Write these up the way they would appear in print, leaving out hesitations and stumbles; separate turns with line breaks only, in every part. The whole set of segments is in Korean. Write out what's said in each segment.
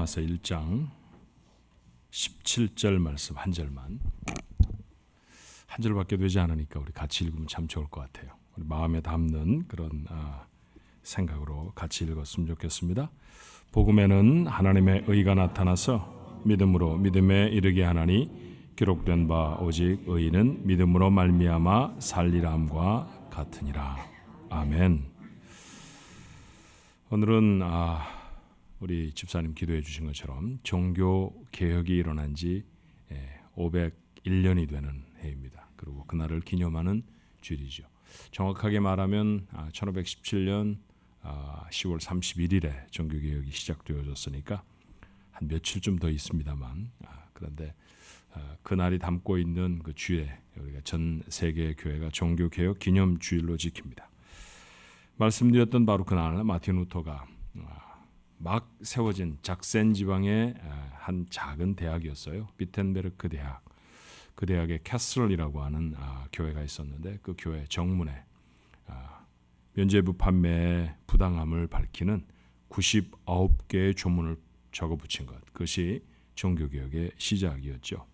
로마서 1장 17절 말씀 한 절만, 한 절밖에 되지 않으니까 우리 같이 읽으면 참 좋을 것 같아요. 우리 마음에 담는 그런 생각으로 같이 읽었으면 좋겠습니다. 복음에는 하나님의 의가 나타나서 믿음으로 믿음에 이르게 하나니 기록된 바 오직 의인은 믿음으로 말미암아 살리람과 같으니라. 아멘. 오늘은 우리 집사님 기도해 주신 것처럼 종교 개혁이 일어난 지 501년이 되는 해입니다. 그리고 그날을 기념하는 주일이죠. 정확하게 말하면 1517년 10월 31일에 종교 개혁이 시작되어졌으니까 한 며칠쯤 더 있습니다만, 그런데 그날이 담고 있는 그 주에 우리가 전 세계 교회가 종교 개혁 기념 주일로 지킵니다. 말씀드렸던 바로 그날 마틴 루터가 막 세워진 작센 지방의 한 작은 대학이었어요. 비텐베르크 대학. 그 대학에 캐슬이라고 하는 교회가 있었는데, 그 교회 정문에 면죄부 판매의 부당함을 밝히는 99개의 조문을 적어 붙인 것, 그것이 종교개혁의 시작이었죠.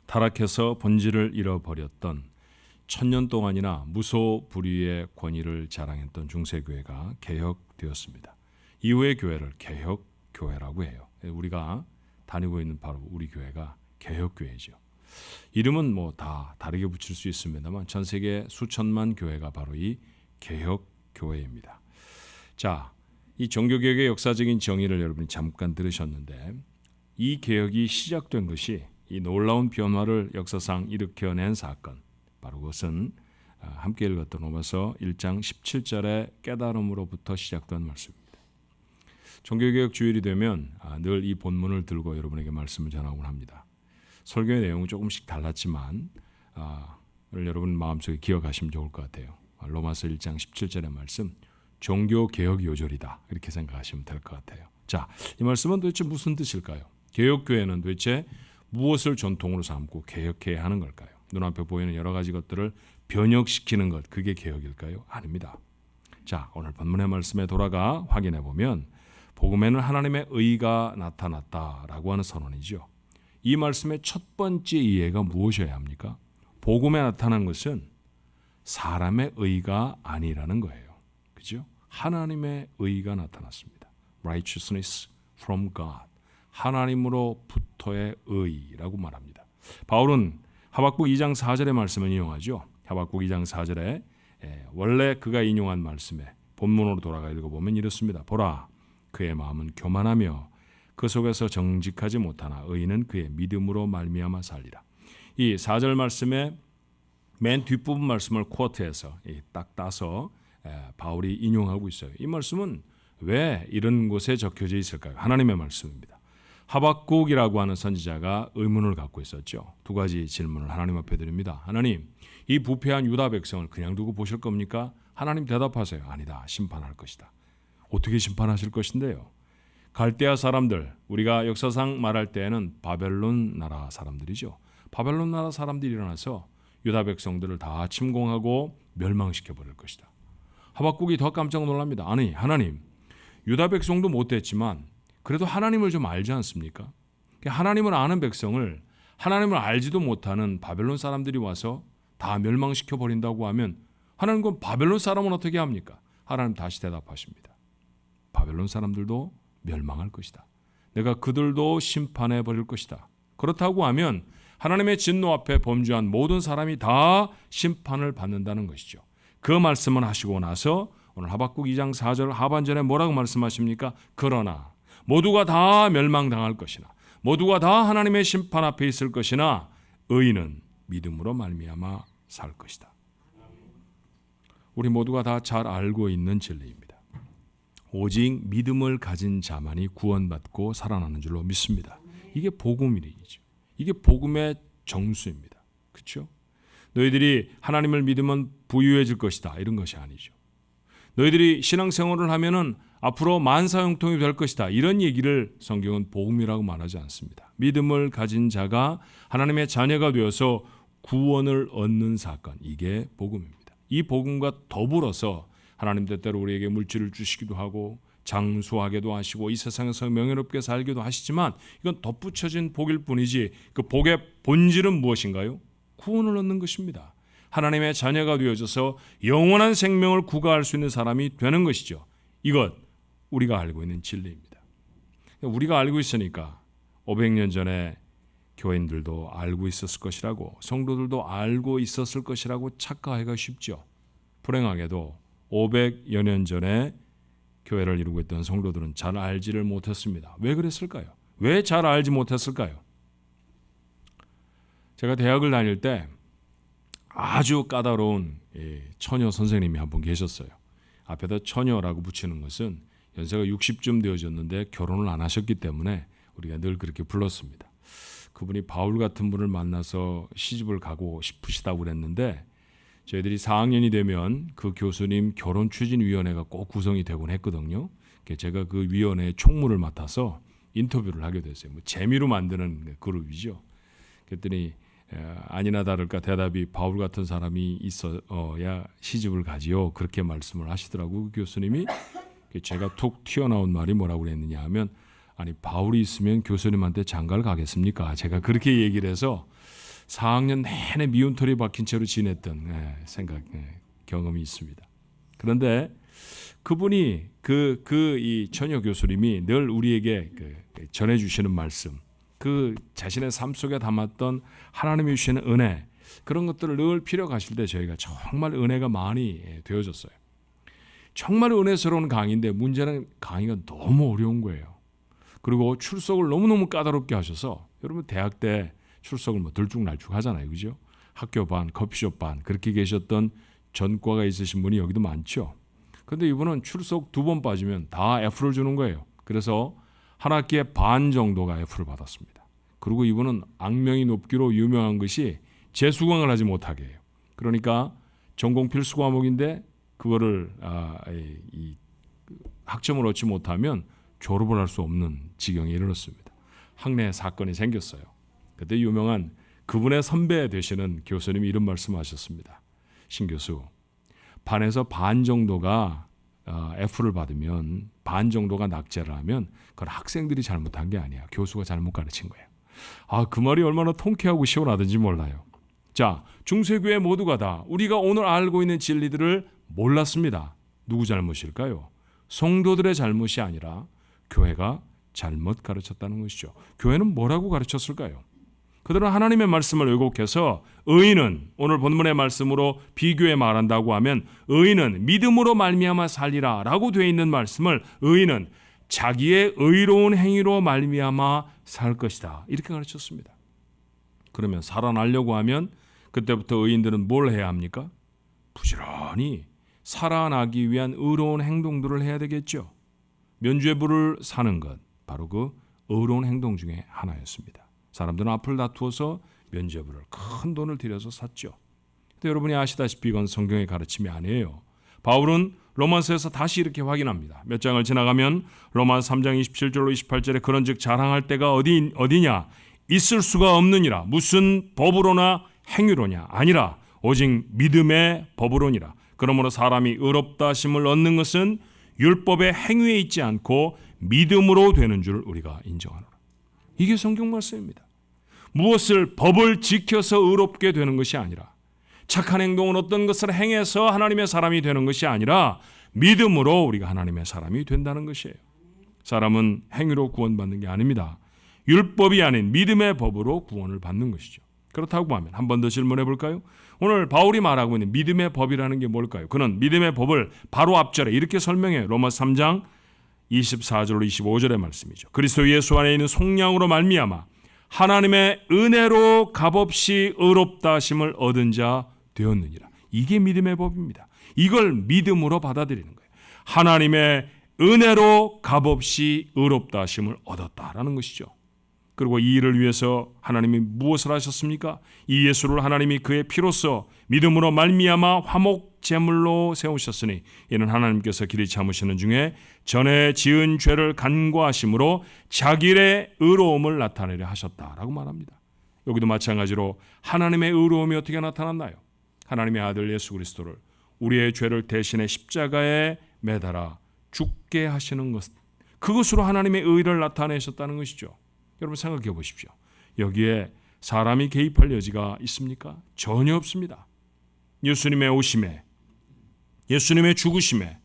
타락해서 본질을 잃어버렸던 1000년 동안이나 무소불위의 권위를 자랑했던 중세교회가 개혁되었습니다. 이후의 교회를 개혁교회라고 해요. 우리가 다니고 있는 바로 우리 교회가 개혁교회죠. 이름은 뭐 다 다르게 붙일 수 있습니다만 전 세계 수천만 교회가 바로 이 개혁교회입니다. 자, 이 종교개혁의 역사적인 정의를 여러분이 잠깐 들으셨는데, 이 개혁이 시작된 것이 이 놀라운 변화를 역사상 일으켜낸 사건, 바로 그것은 함께 읽었던 로마서 1장 17절의 깨달음으로부터 시작된 말씀입니다. 종교개혁 주일이 되면 늘 이 본문을 들고 여러분에게 말씀을 전하곤 합니다. 설교의 내용은 조금씩 달랐지만 여러분 마음속에 기억하시면 좋을 것 같아요. 로마서 1장 17절의 말씀, 종교개혁 요절이다, 이렇게 생각하시면 될 것 같아요. 자, 이 말씀은 도대체 무슨 뜻일까요? 개혁교회는 도대체 무엇을 전통으로 삼고 개혁해야 하는 걸까요? 눈앞에 보이는 여러 가지 것들을 변혁시키는 것, 그게 개혁일까요? 아닙니다. 자, 오늘 본문의 말씀에 돌아가 확인해 보면 복음에는 하나님의 의가 나타났다라고 하는 선언이죠. 이 말씀의 첫 번째 이해가 무엇이어야 합니까? 복음에 나타난 것은 사람의 의가 아니라는 거예요. 그죠? 하나님의 의가 나타났습니다. Righteousness from God. 하나님으로부터의 의라고 말합니다. 바울은 하박국 2장 4절의 말씀을 인용하죠. 하박국 2장 4절에 원래 그가 인용한 말씀에 본문으로 돌아가 읽어보면 이렇습니다. 보라, 그의 마음은 교만하며 그 속에서 정직하지 못하나 의인은 그의 믿음으로 말미암아 살리라. 이 4절 말씀의 맨 뒷부분 말씀을 쿼트해서 딱 따서 바울이 인용하고 있어요. 이 말씀은 왜 이런 곳에 적혀져 있을까요? 하나님의 말씀입니다. 하박국이라고 하는 선지자가 의문을 갖고 있었죠. 두 가지 질문을 하나님 앞에 드립니다. 하나님, 이 부패한 유다 백성을 그냥 두고 보실 겁니까? 하나님 대답하세요. 아니다, 심판할 것이다. 어떻게 심판하실 것인데요? 갈대아 사람들, 우리가 역사상 말할 때에는 바벨론 나라 사람들이죠. 바벨론 나라 사람들이 일어나서 유다 백성들을 다 침공하고 멸망시켜버릴 것이다. 하박국이 더 깜짝 놀랍니다. 아니, 하나님, 유다 백성도 못됐지만 그래도 하나님을 좀 알지 않습니까? 하나님을 아는 백성을 하나님을 알지도 못하는 바벨론 사람들이 와서 다 멸망시켜버린다고 하면 하나님, 그럼 바벨론 사람은 어떻게 합니까? 하나님 다시 대답하십니다. 바벨론 사람들도 멸망할 것이다. 내가 그들도 심판해 버릴 것이다. 그렇다고 하면 하나님의 진노 앞에 범죄한 모든 사람이 다 심판을 받는다는 것이죠. 그 말씀을 하시고 나서 오늘 하박국 2장 4절 하반절에 뭐라고 말씀하십니까? 그러나 모두가 다 멸망당할 것이나 모두가 다 하나님의 심판 앞에 있을 것이나 의인은 믿음으로 말미암아 살 것이다. 우리 모두가 다 잘 알고 있는 진리입니다. 오직 믿음을 가진 자만이 구원받고 살아나는 줄로 믿습니다. 이게 복음이죠. 이게 복음의 정수입니다. 그렇죠? 너희들이 하나님을 믿으면 부유해질 것이다, 이런 것이 아니죠. 너희들이 신앙생활을 하면은 앞으로 만사형통이 될 것이다, 이런 얘기를 성경은 복음이라고 말하지 않습니다. 믿음을 가진 자가 하나님의 자녀가 되어서 구원을 얻는 사건, 이게 복음입니다. 이 복음과 더불어서 하나님 때때로 우리에게 물질을 주시기도 하고 장수하게도 하시고 이 세상에서 명예롭게 살기도 하시지만 이건 덧붙여진 복일 뿐이지 그 복의 본질은 무엇인가요? 구원을 얻는 것입니다. 하나님의 자녀가 되어져서 영원한 생명을 구가할 수 있는 사람이 되는 것이죠. 이것 우리가 알고 있는 진리입니다. 우리가 알고 있으니까 500년 전에 교인들도 알고 있었을 것이라고 성도들도 알고 있었을 것이라고 착각하기가 쉽죠. 불행하게도 500여 년 전에 교회를 이루고 있던 성도들은 잘 알지를 못했습니다. 왜 그랬을까요? 왜 잘 알지 못했을까요? 제가 대학을 다닐 때 아주 까다로운 처녀 선생님이 한 분 계셨어요. 앞에다 처녀라고 붙이는 것은 연세가 60쯤 되어졌는데 결혼을 안 하셨기 때문에 우리가 늘 그렇게 불렀습니다. 그분이 바울 같은 분을 만나서 시집을 가고 싶으시다고 그랬는데 저희들이 4학년이 되면 그 교수님 결혼추진위원회가 꼭 구성이 되곤 했거든요. 제가 그 위원회의 총무를 맡아서 인터뷰를 하게 됐어요. 뭐 재미로 만드는 그룹이죠. 그랬더니 아니나 다를까 대답이 바울 같은 사람이 있어야 시집을 가지요. 그렇게 말씀을 하시더라고요. 그 교수님이. 제가 툭 튀어나온 말이 뭐라고 그랬느냐 하면 아니 바울이 있으면 교수님한테 장가를 가겠습니까? 제가 그렇게 얘기를 해서 4학년 내내 미운 털이 박힌 채로 지냈던 경험이 있습니다. 그런데 그분이 이 처녀 교수님이 늘 우리에게 전해주시는 말씀, 그 자신의 삶 속에 담았던 하나님이 주시는 은혜 그런 것들을 늘 필요하실 때 저희가 정말 은혜가 많이 되어졌어요. 정말 은혜스러운 강의인데 문제는 강의가 너무 어려운 거예요. 그리고 출석을 너무너무 까다롭게 하셔서 여러분 대학 때 출석을 뭐 들쭉날쭉 하잖아요. 그죠? 학교 반, 커피숍 반 그렇게 계셨던 전과가 있으신 분이 여기도 많죠. 그런데 이분은 출석 2번 빠지면 다 F를 주는 거예요. 그래서 한 학기에 반 정도가 F를 받았습니다. 그리고 이분은 악명이 높기로 유명한 것이 재수강을 하지 못하게 해요. 그러니까 전공 필수 과목인데 그거를 학점을 얻지 못하면 졸업을 할 수 없는 지경에 이르렀습니다. 학내 사건이 생겼어요. 그때 유명한 그분의 선배 되시는 교수님이 이런 말씀하셨습니다. 신 교수, 반에서 반 정도가 F를 받으면 반 정도가 낙제를 하면 그건 학생들이 잘못한 게 아니야. 교수가 잘못 가르친 거예요. 그 말이 얼마나 통쾌하고 시원하든지 몰라요. 자, 중세교회 모두가 다 우리가 오늘 알고 있는 진리들을 몰랐습니다. 누구 잘못일까요? 성도들의 잘못이 아니라 교회가 잘못 가르쳤다는 것이죠. 교회는 뭐라고 가르쳤을까요? 그들은 하나님의 말씀을 왜곡해서 의인은 오늘 본문의 말씀으로 비교해 말한다고 하면 의인은 믿음으로 말미암아 살리라 라고 되어 있는 말씀을 의인은 자기의 의로운 행위로 말미암아 살 것이다 이렇게 가르쳤습니다. 그러면 살아나려고 하면 그때부터 의인들은 뭘 해야 합니까? 부지런히 살아나기 위한 의로운 행동들을 해야 되겠죠. 면죄부를 사는 것 바로 그 의로운 행동 중에 하나였습니다. 사람들은 앞을 다투어서 면죄부를 큰 돈을 들여서 샀죠. 근데 여러분이 아시다시피 이건 성경의 가르침이 아니에요. 바울은 로마서에서 다시 이렇게 확인합니다. 몇 장을 지나가면 로마서 3장 27절로 28절에 그런즉 자랑할 때가 어디냐? 있을 수가 없느니라. 무슨 법으로나 행위로냐? 아니라 오직 믿음의 법으로니라. 그러므로 사람이 의롭다 하심을 얻는 것은 율법의 행위에 있지 않고 믿음으로 되는 줄 우리가 인정하노라. 이게 성경 말씀입니다. 무엇을 법을 지켜서 의롭게 되는 것이 아니라 착한 행동은 어떤 것을 행해서 하나님의 사람이 되는 것이 아니라 믿음으로 우리가 하나님의 사람이 된다는 것이에요. 사람은 행위로 구원받는 게 아닙니다. 율법이 아닌 믿음의 법으로 구원을 받는 것이죠. 그렇다고 하면 한 번 더 질문해 볼까요? 오늘 바울이 말하고 있는 믿음의 법이라는 게 뭘까요? 그는 믿음의 법을 바로 앞절에 이렇게 설명해요. 로마서 3장 24절로 25절의 말씀이죠. 그리스도 예수 안에 있는 속량으로 말미암아 하나님의 은혜로 값없이 의롭다 하심을 얻은 자 되었느니라. 이게 믿음의 법입니다. 이걸 믿음으로 받아들이는 거예요. 하나님의 은혜로 값없이 의롭다 하심을 얻었다라는 것이죠. 그리고 이 일을 위해서 하나님이 무엇을 하셨습니까? 이 예수를 하나님이 그의 피로써 믿음으로 말미암아 화목 제물로 세우셨으니 이는 하나님께서 길이 참으시는 중에 전에 지은 죄를 간과하심으로 자기의 의로움을 나타내려 하셨다라고 말합니다. 여기도 마찬가지로 하나님의 의로움이 어떻게 나타났나요? 하나님의 아들 예수 그리스도를 우리의 죄를 대신해 십자가에 매달아 죽게 하시는 것, 그것으로 하나님의 의를 나타내셨다는 것이죠. 여러분 생각해 보십시오. 여기에 사람이 개입할 여지가 있습니까? 전혀 없습니다. 예수님의 오심에, 예수님의 죽으심에,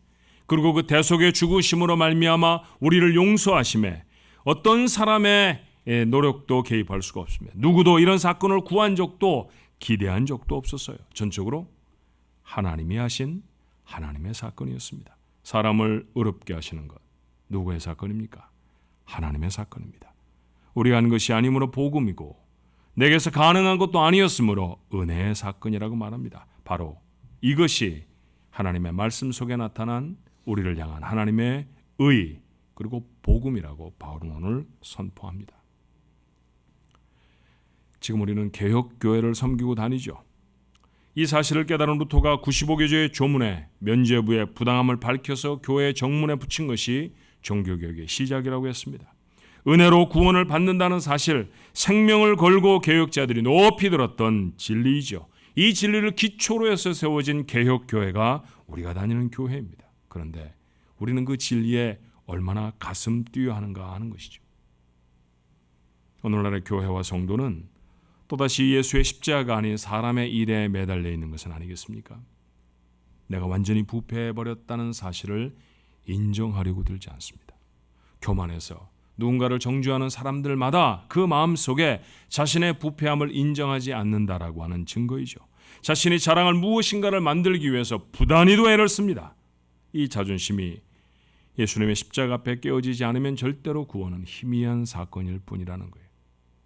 그리고 그 대속의 죽으심으로 말미암아 우리를 용서하심에 어떤 사람의 노력도 개입할 수가 없습니다. 누구도 이런 사건을 구한 적도 기대한 적도 없었어요. 전적으로 하나님이 하신 하나님의 사건이었습니다. 사람을 의롭게 하시는 것, 누구의 사건입니까? 하나님의 사건입니다. 우리가 한 것이 아니므로 복음이고 내게서 가능한 것도 아니었으므로 은혜의 사건이라고 말합니다. 바로 이것이 하나님의 말씀 속에 나타난 우리를 향한 하나님의 의, 그리고 복음이라고 바울은 오늘 선포합니다. 지금 우리는 개혁교회를 섬기고 다니죠. 이 사실을 깨달은 루터가 95개조의 조문에 면죄부의 부당함을 밝혀서 교회 정문에 붙인 것이 종교개혁의 시작이라고 했습니다. 은혜로 구원을 받는다는 사실, 생명을 걸고 개혁자들이 높이 들었던 진리이죠. 이 진리를 기초로 해서 세워진 개혁교회가 우리가 다니는 교회입니다. 그런데 우리는 그 진리에 얼마나 가슴 뛰어 하는가 하는 것이죠. 오늘날의 교회와 성도는 또다시 예수의 십자가 아닌 사람의 일에 매달려 있는 것은 아니겠습니까? 내가 완전히 부패해버렸다는 사실을 인정하려고 들지 않습니다. 교만해서 누군가를 정죄하는 사람들마다 그 마음속에 자신의 부패함을 인정하지 않는다라고 하는 증거이죠. 자신이 자랑할 무엇인가를 만들기 위해서 부단히도 애를 씁니다. 이 자존심이 예수님의 십자가 앞에 깨어지지 않으면 절대로 구원은 희미한 사건일 뿐이라는 거예요.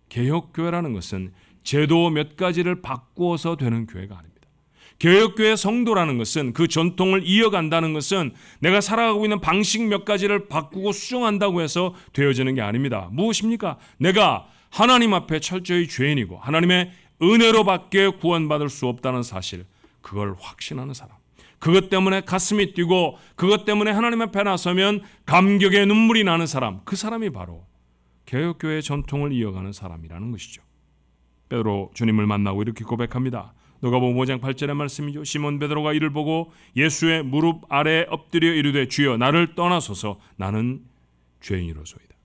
개혁교회라는 것은 제도 몇 가지를 바꾸어서 되는 교회가 아닙니다. 개혁교회 성도라는 것은 그 전통을 이어간다는 것은 내가 살아가고 있는 방식 몇 가지를 바꾸고 수정한다고 해서 되어지는 게 아닙니다. 무엇입니까? 내가 하나님 앞에 철저히 죄인이고 하나님의 은혜로밖에 구원받을 수 없다는 사실, 그걸 확신하는 사람, 그것 때문에 가슴이 뛰고 그것 때문에 하나님 앞에 나서면 감격의 눈물이 나는 사람, 그 사람이 바로 개혁교회의 전통을 이어가는 사람이라는 것이죠. 베드로 주님을 만나고 이렇게 고백합니다. 누가복음 5장 8절의 말씀이죠. 시몬 베드로가 이를 보고 예수의 무릎 아래에 엎드려 이르되 주여 나를 떠나소서 나는 죄인이로소이다.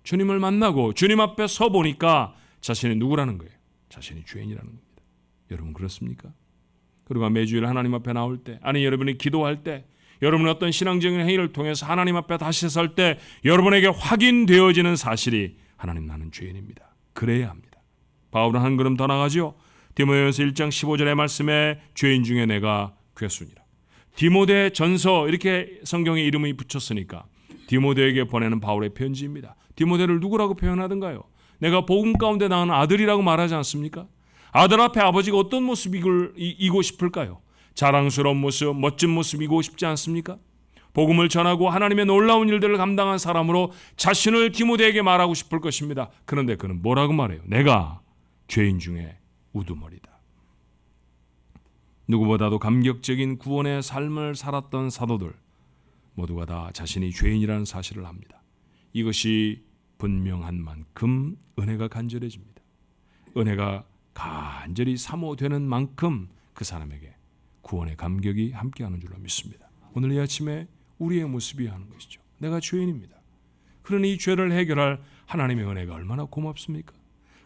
주님을 만나고 주님 앞에 서 보니까 자신이 누구라는 거예요? 자신이 죄인이라는 겁니다. 여러분 그렇습니까? 그리고 매주일 하나님 앞에 나올 때, 아니 여러분이 기도할 때, 여러분의 어떤 신앙적인 행위를 통해서 하나님 앞에 다시 설 때 여러분에게 확인되어지는 사실이 하나님 나는 죄인입니다. 그래야 합니다. 바울은 한 걸음 더 나가죠. 디모데전서 1장 15절의 말씀에 죄인 중에 내가 괴수니라. 디모데 전서 이렇게 성경에 이름이 붙였으니까 디모데에게 보내는 바울의 편지입니다. 디모데를 누구라고 표현하던가요? 내가 복음 가운데 낳은 아들이라고 말하지 않습니까? 아들 앞에 아버지가 어떤 모습이고 싶을까요? 자랑스러운 모습, 멋진 모습이고 싶지 않습니까? 복음을 전하고 하나님의 놀라운 일들을 감당한 사람으로 자신을 디모데에게 말하고 싶을 것입니다. 그런데 그는 뭐라고 말해요? 내가 죄인 중에 우두머리다. 누구보다도 감격적인 구원의 삶을 살았던 사도들 모두가 다 자신이 죄인이라는 사실을 압니다. 이것이 분명한 만큼 은혜가 간절해집니다. 은혜가 간절히 사모되는 만큼 그 사람에게 구원의 감격이 함께하는 줄로 믿습니다. 오늘 이 아침에 우리의 모습이 하는 것이죠. 내가 죄인입니다. 그러니 이 죄를 해결할 하나님의 은혜가 얼마나 고맙습니까?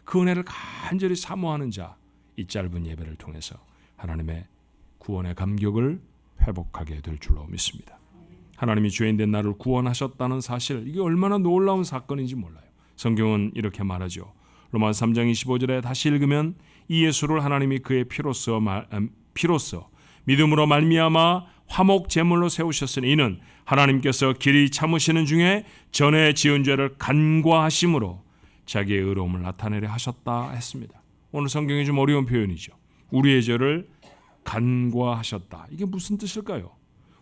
그 은혜를 간절히 사모하는 자, 이 짧은 예배를 통해서 하나님의 구원의 감격을 회복하게 될 줄로 믿습니다. 하나님이 죄인된 나를 구원하셨다는 사실, 이게 얼마나 놀라운 사건인지 몰라요. 성경은 이렇게 말하죠. 로마서 3장 25절에 다시 읽으면 이 예수를 하나님이 그의 피로써 믿음으로 말미암아 화목 제물로 세우셨으니 이는 하나님께서 길이 참으시는 중에 전에 지은 죄를 간과하심으로 자기의 의로움을 나타내려 하셨다 했습니다. 오늘 성경이 좀 어려운 표현이죠. 우리의 죄를 간과하셨다. 이게 무슨 뜻일까요?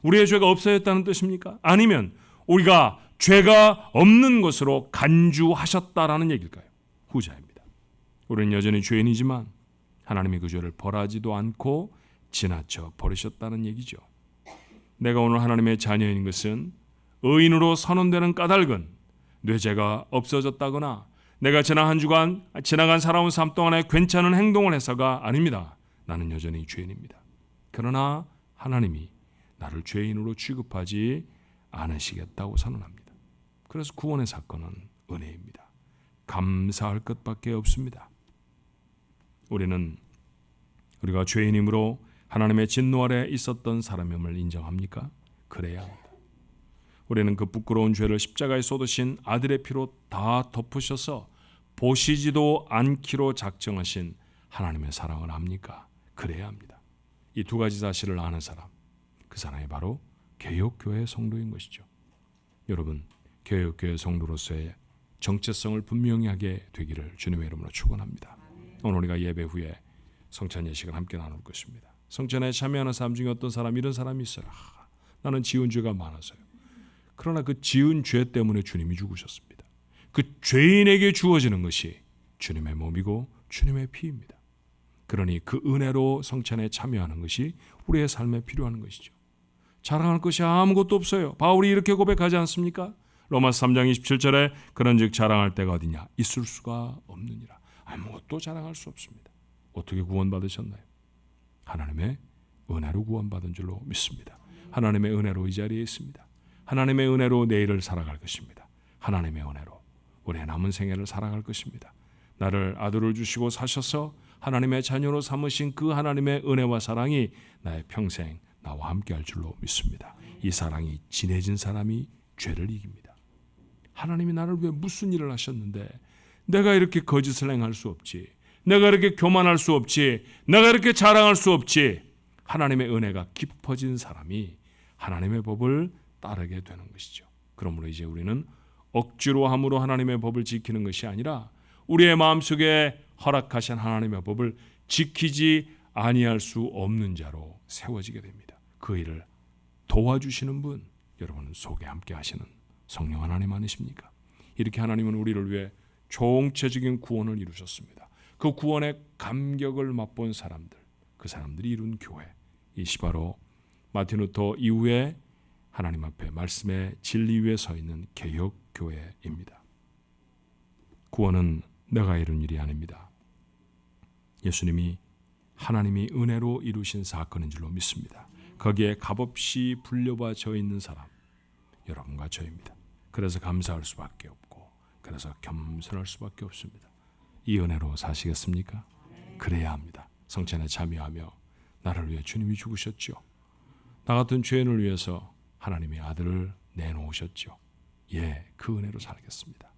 우리의 죄가 없어졌다는 뜻입니까? 아니면 우리가 죄가 없는 것으로 간주하셨다라는 얘기일까요? 후자입니다. 우리는 여전히 죄인이지만 하나님이 그 죄를 벌하지도 않고 지나쳐 버리셨다는 얘기죠. 내가 오늘 하나님의 자녀인 것은 의인으로 선언되는 까닭은 내 죄가 없어졌다거나 내가 지난 한 주간 지나간 살아온 삶 동안에 괜찮은 행동을 해서가 아닙니다. 나는 여전히 죄인입니다. 그러나 하나님이 나를 죄인으로 취급하지 않으시겠다고 선언합니다. 그래서 구원의 사건은 은혜입니다. 감사할 것밖에 없습니다. 우리가 죄인이므로 하나님의 진노 아래 있었던 사람임을 인정합니까? 그래야 합니다. 우리는 그 부끄러운 죄를 십자가에 쏟으신 아들의 피로 다 덮으셔서 보시지도 않기로 작정하신 하나님의 사랑을 압니까? 그래야 합니다. 이 두 가지 사실을 아는 사람, 그 사람이 바로 개혁교회 성도인 것이죠. 여러분, 개혁교회 성도로서의 정체성을 분명히 하게 되기를 주님의 이름으로 축원합니다. 오늘 우리가 예배 후에 성찬 예식을 함께 나눌 것입니다. 성찬에 참여하는 사람 중에 어떤 사람, 이런 사람이 있어요. 나는 지은 죄가 많아서요. 그러나 그 지은 죄 때문에 주님이 죽으셨습니다. 그 죄인에게 주어지는 것이 주님의 몸이고 주님의 피입니다. 그러니 그 은혜로 성찬에 참여하는 것이 우리의 삶에 필요한 것이죠. 자랑할 것이 아무것도 없어요. 바울이 이렇게 고백하지 않습니까? 로마서 3장 27절에 그런즉 자랑할 데가 어디냐? 있을 수가 없느니라. 아무것도 자랑할 수 없습니다. 어떻게 구원받으셨나요? 하나님의 은혜로 구원받은 줄로 믿습니다. 하나님의 은혜로 이 자리에 있습니다. 하나님의 은혜로 내일을 살아갈 것입니다. 하나님의 은혜로 우리의 남은 생애를 살아갈 것입니다. 나를 아들을 주시고 사셔서 하나님의 자녀로 삼으신 그 하나님의 은혜와 사랑이 나의 평생 나와 함께 할 줄로 믿습니다. 이 사랑이 진해진 사람이 죄를 이깁니다. 하나님이 나를 위해 무슨 일을 하셨는데 내가 이렇게 거짓을 행할 수 없지, 내가 이렇게 교만할 수 없지, 내가 이렇게 자랑할 수 없지. 하나님의 은혜가 깊어진 사람이 하나님의 법을 따르게 되는 것이죠. 그러므로 이제 우리는 억지로 함으로 하나님의 법을 지키는 것이 아니라 우리의 마음속에 허락하신 하나님의 법을 지키지 아니할 수 없는 자로 세워지게 됩니다. 그 일을 도와주시는 분, 여러분 속에 함께 하시는 성령 하나님 아니십니까? 이렇게 하나님은 우리를 위해 총체적인 구원을 이루셨습니다. 그 구원의 감격을 맛본 사람들, 그 사람들이 이룬 교회, 이것이 바로 마틴 루터 이후에 하나님 앞에 말씀의 진리 위에 서 있는 개혁교회입니다. 구원은 내가 이룬 일이 아닙니다. 예수님이 하나님이 은혜로 이루신 사건인 줄로 믿습니다. 거기에 값없이 불려봐져 있는 사람, 여러분과 저입니다. 그래서 감사할 수밖에 없고, 그래서 겸손할 수밖에 없습니다. 이 은혜로 사시겠습니까? 그래야 합니다. 성찬에 참여하며 나를 위해 주님이 죽으셨죠. 나 같은 죄인을 위해서 하나님의 아들을 내놓으셨죠. 예, 그 은혜로 살겠습니다.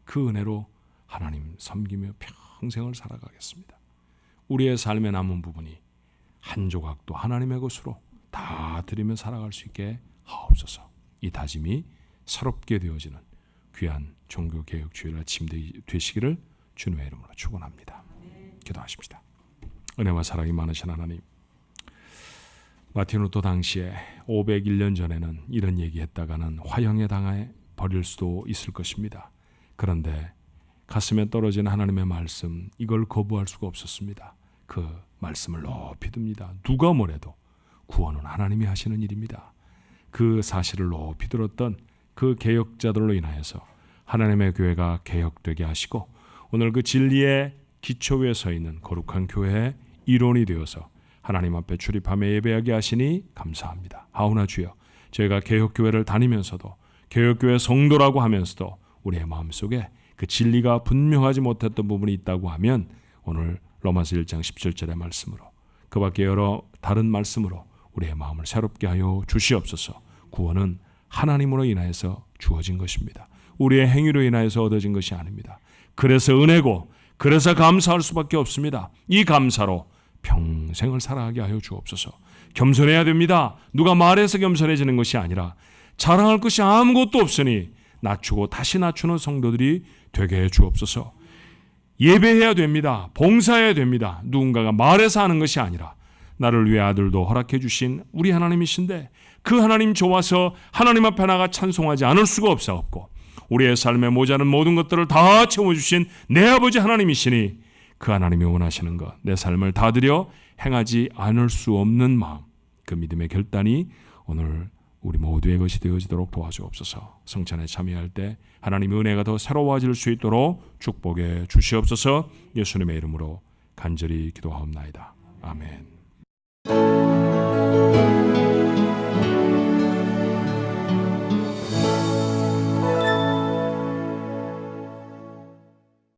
그 은혜로 하나님 섬기며 평생을 살아가겠습니다. 우리의 삶의 남은 부분이 한 조각도 하나님의 것으로 다 드리며 살아갈 수 있게 하옵소서. 이 다짐이 새롭게 되어지는 귀한 종교개혁 주일 아침 되시기를 주님의 이름으로 축원합니다. 기도하십시다. 은혜와 사랑이 많으신 하나님, 마틴 루터 당시에 501년 전에는 이런 얘기했다가는 화형에 당해 버릴 수도 있을 것입니다. 그런데 가슴에 떨어진 하나님의 말씀, 이걸 거부할 수가 없었습니다. 그 말씀을 높이 듭니다. 누가 뭐래도 구원은 하나님이 하시는 일입니다. 그 사실을 높이 들었던 그 개혁자들로 인하여서 하나님의 교회가 개혁되게 하시고 오늘 그 진리의 기초 위에 서 있는 거룩한 교회의 일원이 되어서 하나님 앞에 출입하며 예배하게 하시니 감사합니다. 하오나 주여, 저희가 개혁교회를 다니면서도 개혁교회 성도라고 하면서도 우리의 마음속에 그 진리가 분명하지 못했던 부분이 있다고 하면 오늘 로마서 1장 17절의 말씀으로 그 밖에 여러 다른 말씀으로 우리의 마음을 새롭게 하여 주시옵소서. 구원은 하나님으로 인하여서 주어진 것입니다. 우리의 행위로 인하여서 얻어진 것이 아닙니다. 그래서 은혜고 그래서 감사할 수밖에 없습니다. 이 감사로 평생을 살아가게 하여 주옵소서. 겸손해야 됩니다. 누가 말해서 겸손해지는 것이 아니라 자랑할 것이 아무것도 없으니 낮추고 다시 낮추는 성도들이 되게 해 주옵소서. 예배해야 됩니다. 봉사해야 됩니다. 누군가가 말해서 하는 것이 아니라 나를 위해 아들도 허락해 주신 우리 하나님이신데 그 하나님 좋아서 하나님 앞에 나가 찬송하지 않을 수가 없사옵고 우리의 삶에 모자른 모든 것들을 다 채워주신 내 아버지 하나님이시니 그 하나님이 원하시는 것, 내 삶을 다 드려 행하지 않을 수 없는 마음, 그 믿음의 결단이 오늘 우리 모두의 것이 되어지도록 도와주옵소서. 성찬에 참여할 때 하나님의 은혜가 더 새로워질 수 있도록 축복해 주시옵소서. 예수님의 이름으로 간절히 기도하옵나이다. 아멘.